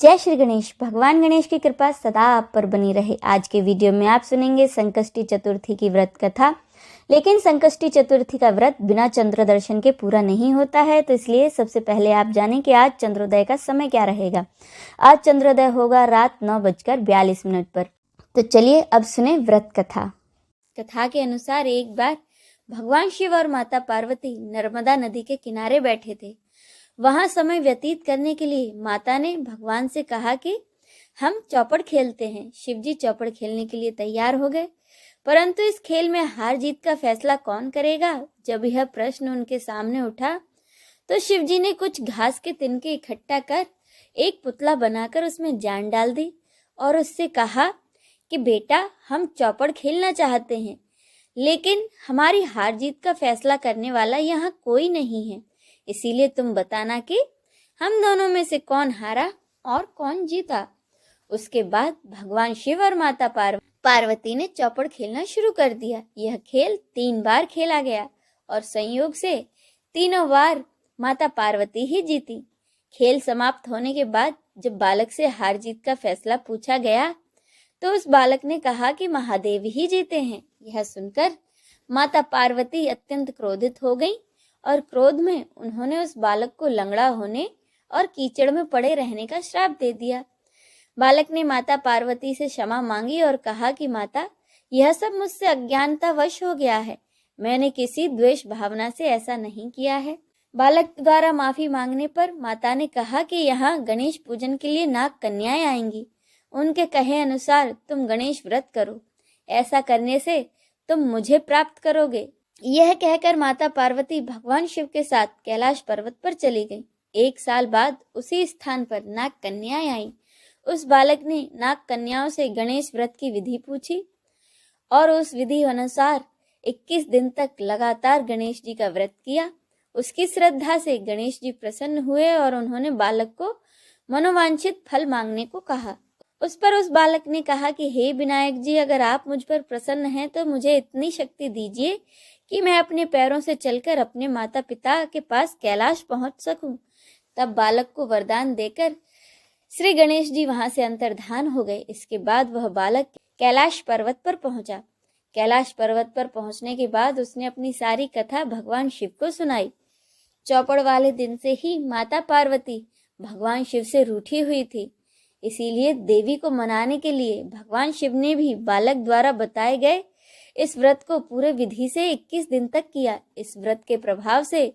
जय श्री गणेश। भगवान गणेश की कृपा सदा आप पर बनी रहे। आज के वीडियो में आप सुनेंगे संकष्टी चतुर्थी की व्रत कथा। लेकिन संकष्टी चतुर्थी का व्रत बिना चंद्र दर्शन के पूरा नहीं होता है, तो इसलिए सबसे पहले आप जानें कि आज चंद्रोदय का समय क्या रहेगा। आज चंद्रोदय होगा रात 9:42 पर। तो चलिए अब सुने व्रत कथा। कथा के अनुसार एक बार भगवान शिव और माता पार्वती नर्मदा नदी के किनारे बैठे थे। वहां समय व्यतीत करने के लिए माता ने भगवान से कहा कि हम चौपड़ खेलते हैं। शिव जी चौपड़ खेलने के लिए तैयार हो गए, परंतु इस खेल में हार जीत का फैसला कौन करेगा। जब यह प्रश्न उनके सामने उठा तो शिव जी ने कुछ घास के तिनके इकट्ठा कर एक पुतला बनाकर उसमें जान डाल दी और उससे कहा कि बेटा, हम चौपड़ खेलना चाहते हैं, लेकिन हमारी हार जीत का फैसला करने वाला यहाँ कोई नहीं है, इसीलिए तुम बताना कि हम दोनों में से कौन हारा और कौन जीता। उसके बाद भगवान शिव और माता पार्वती ने चौपड़ खेलना शुरू कर दिया। यह खेल 3 बार खेला गया और संयोग से तीनों बार माता पार्वती ही जीती। खेल समाप्त होने के बाद जब बालक से हार जीत का फैसला पूछा गया तो उस बालक ने कहा कि महादेव ही जीते हैं। यह सुनकर माता पार्वती अत्यंत क्रोधित हो गई और क्रोध में उन्होंने उस बालक को लंगड़ा होने और कीचड़ में पड़े रहने का श्राप दे दिया। बालक ने माता पार्वती से क्षमा मांगी और कहा कि माता, यह सब मुझसे अज्ञानतावश हो गया है, मैंने किसी द्वेष भावना से ऐसा नहीं किया है। बालक द्वारा माफी मांगने पर माता ने कहा कि यहाँ गणेश पूजन के लिए नाग कन्याएं आएंगी, उनके कहे अनुसार तुम गणेश व्रत करो, ऐसा करने से तुम मुझे प्राप्त करोगे। यह कहकर माता पार्वती भगवान शिव के साथ कैलाश पर्वत पर चली गई। 1 साल बाद उसी स्थान पर नाग कन्याएं आईं। उस बालक ने नाग कन्याओं से गणेश व्रत की विधि पूछी और उस विधि अनुसार 21 दिन तक लगातार गणेश जी का व्रत किया। उसकी श्रद्धा से गणेश जी प्रसन्न हुए और उन्होंने बालक को मनोवांछित फल मांगने को कहा। उस पर उस बालक ने कहा कि हे विनायक जी, अगर आप मुझ पर प्रसन्न हैं तो मुझे इतनी शक्ति दीजिए कि मैं अपने पैरों से चलकर अपने माता पिता के पास कैलाश पहुंच सकूं। तब बालक को वरदान देकर श्री गणेश जी वहां से अंतर्धान हो गए। इसके बाद वह बालक कैलाश पर्वत पर पहुंचा। कैलाश पर्वत पर पहुंचने के बाद उसने अपनी सारी कथा भगवान शिव को सुनाई। चौपड़ वाले दिन से ही माता पार्वती भगवान शिव से रूठी हुई थी, इसीलिए देवी को मनाने के लिए भगवान शिव ने भी बालक द्वारा बताए गए इस व्रत को पूरे विधि से 21 दिन तक किया। इस व्रत के प्रभाव से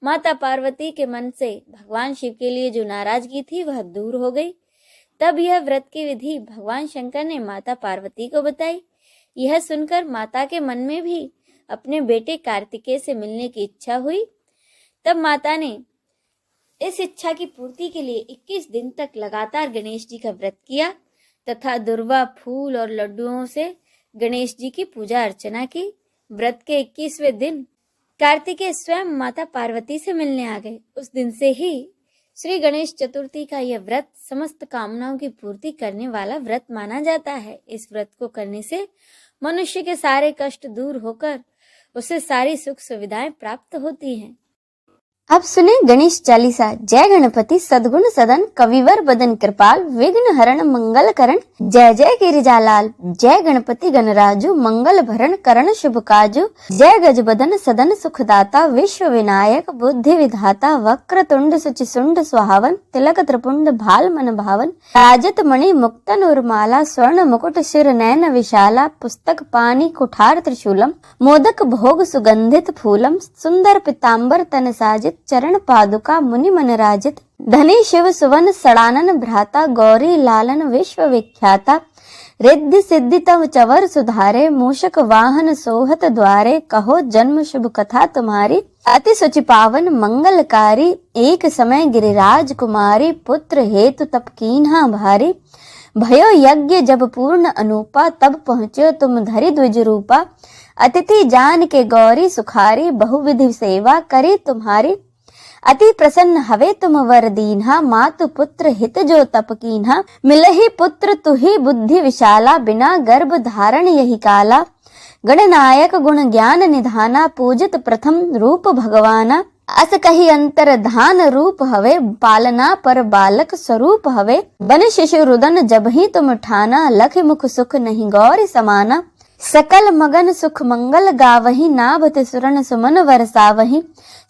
माता पार्वती के मन से भगवान शिव के लिए जो नाराजगी थी वह दूर हो गई। तब यह व्रत की विधि भगवान शंकर ने माता पार्वती को बताई। यह सुनकर माता के मन में भी अपने बेटे कार्तिकेय से मिलने की इच्छा हुई। तब माता ने इस इच्छा की पूर्ति के लिए 21 दिन तक लगातार गणेश जी का व्रत किया तथा दुर्वा, फूल और लड्डुओं से गणेश जी की पूजा अर्चना की। व्रत के 21वें दिन कार्तिकेय स्वयं माता पार्वती से मिलने आ गए। उस दिन से ही श्री गणेश चतुर्थी का यह व्रत समस्त कामनाओं की पूर्ति करने वाला व्रत माना जाता है। इस व्रत को करने से मनुष्य के सारे कष्ट दूर होकर उसे सारी सुख सुविधाएं प्राप्त होती हैं। अब सुने गणेश चालीसा। जय गणपति सद्गुण सदन, कविवर बदन कृपाल, विघ्न हरण मंगल करण, जय जय गिरिजालाल। जय गणपति गणराजु, मंगल भरण करण शुभ काजु, जय गज बदन सदन सुखदाता, विश्व विनायक बुद्धि विधाता, वक्र तुंड सुचि सुंड सुहावन, तिलक त्रिपुंड भाल मन भावन, राजत मणि मुक्तन उर्माला, स्वर्ण मुकुट शिर नयन विशाला, पुस्तक पानी कुठार त्रिशूलम, मोदक भोग सुगंधित फूलम, सुंदर पिताम्बर तन साजित, चरण पादुका मुनि मन राजित, धनी शिव सुवन सड़ानन भ्राता, गौरी लालन विश्व विख्याता, रिद्धि सिद्धि तव चवर सुधारे, मूषक वाहन सोहत द्वारे, कहो जन्म शुभ कथा तुम्हारी, अति सुचि पावन मंगलकारी, एक समय गिरिराज कुमारी, पुत्र हेतु तप कीन्हा भारी, भयो यज्ञ जब पूर्ण अनूपा, तब पहुँचो तुम धरि द्विज रूपा, अतिथि जान के गौरी सुखारी, बहुविधि सेवा करी तुम्हारी, अति प्रसन्न हवे तुम वर दीन्हा, मातु पुत्र हित जो तप कीन्हा, मिलहि पुत्र तुहि बुद्धि विशाला, बिना गर्भ धारण यही काला, गणनायक गुण ज्ञान निधाना, पूजित प्रथम रूप भगवाना, अस कही अंतर धान रूप हवे, पालना पर बालक स्वरूप हवे। बन शिशु रुदन जब ही तुम ठाना, लख मुख सुख नहीं गौर समाना। सकल मगन सुख मंगल गावही, नाभ तिसुरन सुमन वरसावही।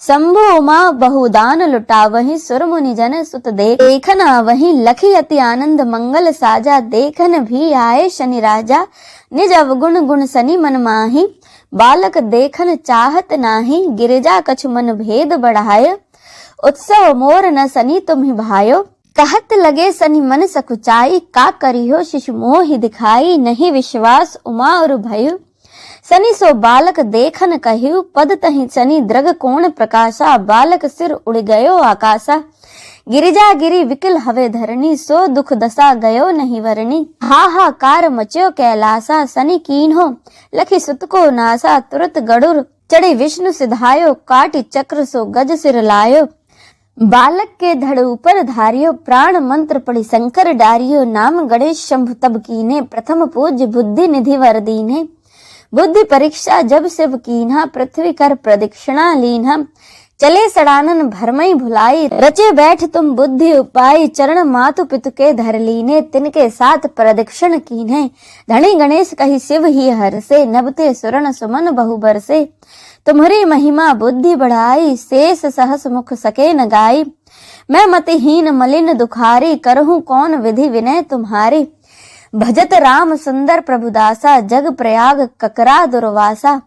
शंभु उमा बहुदान लुटावही, सुर मुनि जन सुत देखन आवही। लखी अति आनंद मंगल साजा, देखन भी आए शनि राजा। निज अवगुण गुण सनि मन माही, बालक देखन चाहत नाही। गिरिजा कछु मन भेद बढ़ाय, उत्सव मोर न सनि तुम्हि भायो। कहत लगे सनि मन सकुचाई, का करियो शिशु मोहि दिखाई। नहीं विश्वास उमा और भयु, सनि सो बालक देखन कहियो। पद तहि सनि द्रग कोण प्रकाशा, बालक सिर उड़ गयो आकाशा। गिरिजा गिरि विकल हवे धरणी, सो दुख दशा गयो नहीं वरणी। हाहाकार मच्यो कैलासा, सनि कीन्हो लखि सुत को नासा। तुरत गरुड़ चढ़े विष्णु सिधायो, काटि चक्र सो गज सिर लायो। बालक के धड़ ऊपर धारियो, प्राण मंत्र पढ़ी शंकर डारियो। नाम गणेश शंभु तब कीन्हे, प्रथम पूज्य बुद्धि निधि वर दीन्हे। बुद्धि परीक्षा जब शिव कीन्हा, पृथ्वी कर प्रदक्षिणा लीन्हा। चले सड़ानन भरमई भुलाई, रचे बैठ तुम बुद्धि उपाय। चरण मातु पितु के धर लीने, तिनके साथ प्रदक्षिण कीन्हे। धनी गणेश कही शिव ही हरसे, नभते सुरन सुमन बहु बरसे। तुम्हारी महिमा बुद्धि बढ़ाई, शेष सहस मुख सके न गाई। मैं मतिहीन मलिन दुखारी, करहूं कौन विधि विनय तुम्हारी। भजत राम सुंदर प्रभुदासा, जग प्रयाग ककरा दुर्वासा।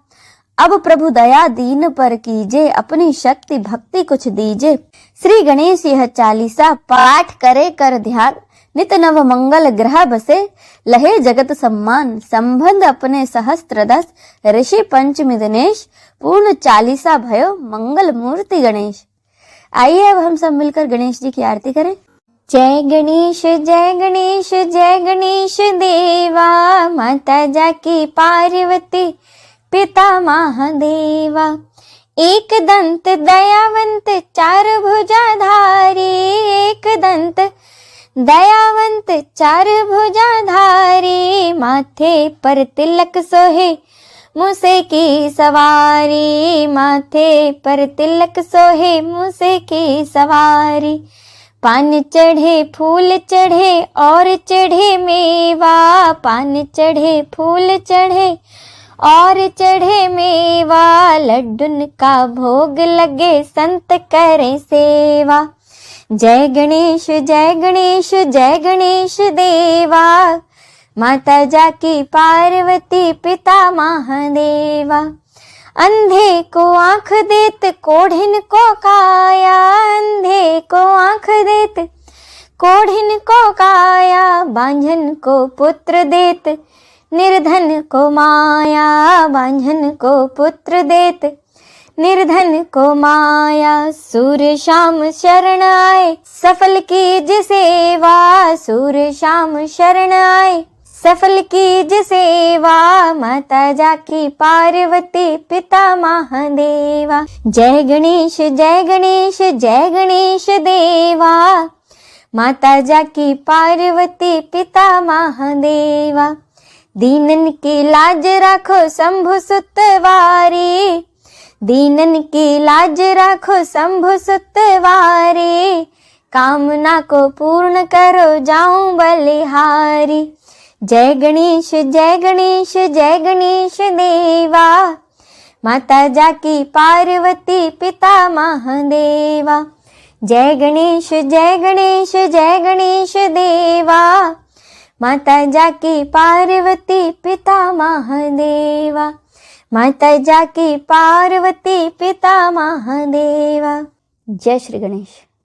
अब प्रभु दया दीन पर कीजे, अपनी शक्ति भक्ति कुछ दीजे। श्री गणेश यह चालीसा, पाठ करे कर ध्यान। नित नव मंगल ग्रह बसे, लहे जगत सम्मान। संबंध अपने सहस्त्र दस, ऋषि पंचमी दिनेश। पूर्ण चालीसा भयो, मंगल मूर्ति गणेश। आइए अब हम सब मिलकर गणेश जी की आरती करें। जय गणेश जय गणेश जय गणेश देवा, माता जाकी पार्वती पिता महादेवा। एक दंत दयावंत चार भुजाधारी, एक दंत दयावंत चार भुजाधारी। माथे पर तिलक सोहे मूसे की सवारी, माथे पर तिलक सोहे मूसे की सवारी। पान चढ़े फूल चढ़े और चढ़े मेवा, पान चढ़े फूल चढ़े और चढ़े मेवा। लड्डून का भोग लगे संत करे सेवा। जय गणेश जय गणेश जय गणेश देवा, माता जाकी पार्वती पिता महादेवा। अंधे को आंख देत कोढ़िन को काया, अंधे को आंख देत कोढ़िन को काया। बांझन को पुत्र देत निर्धन को माया, बांझन को पुत्र देत निर्धन को माया। सूर्य शाम शरण आए सफल कीज सेवा, सूर्य शाम शरण आए सफल कीज सेवा। माता जाकी पार्वती पिता महादेवा। जय गणेश जय गणेश जय गणेश देवा, माता जाकी पार्वती पिता महादेवा। दीनन की लाज राखो शंभु सुतवारी, दीनन की लाज राखो शंभु सुतवारी। कामना को पूर्ण करो जाऊं बलिहारी। जय गणेश जय गणेश जय गणेश देवा, माता जाकी पार्वती पिता महादेवा। जय गणेश जय गणेश जय गणेश देवा, माता जाकी पार्वती पिता महादेवा। माता जाकी पार्वती पिता महादेवा। जय श्री गणेश।